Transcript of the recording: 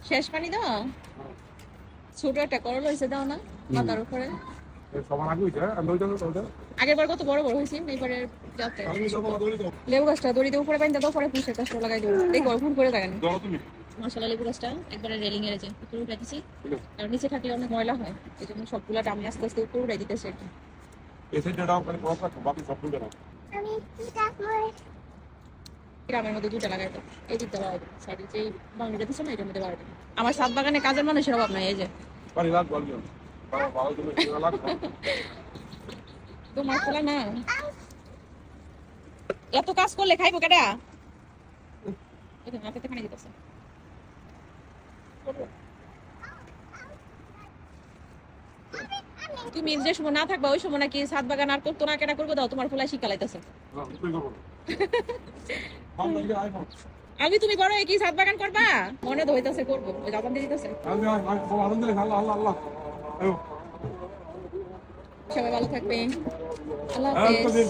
শেষ পানি দাও। ছোট একটা করলা হয়েছে, দাও না মাথার উপরে। আগের বার কত বড় বড় হয়েছে, এইবারে যাতে লেবু গাছটা দড়ি দিয়ে উপরে বাইন্দা দাও, পরে পুষের গাছটা লাগাই দেবো। দেখো ফুল করে থাকে না। মশলা লেবু গাছটা একবারে রেলিং এর যে উপরে উঠাই দিছি, আর নিচে থাকলে অনেক ময়লা হয়, এই জন্য সবগুলা আমি আস্তে আস্তে উপরে উঠাই দিতেছি। গ্রামের মধ্যে দুটো লাগাই তো, এই দিকটা লাগাই দেবো, সাইডে যে বাউন্ডারিটা দিচ্ছে না, এটার মধ্যে লাগাই দেবো। আমার ছাদ বাগানে কাজের মানুষের অভাব নাই, এই যে তোমার খোলা না, এত কাজ করলে খাইবো কেডা? হাতে খানি দিতেছে। তুমি যে সময় না থাকবা ওই সময় নাকি ছাদ বাগান আর করতো না, কেডা করবো? দাও, তোমার ফুলা শিক্ষা লাইতেছে। আমি তুমি বড় কি ছাদ বাগান করবা? মনে তো হইতাছে করবো, ওই জাপান দিয়ে দিতেছে। সবাই ভালো থাকবে, আল্লাহ হাফেজ।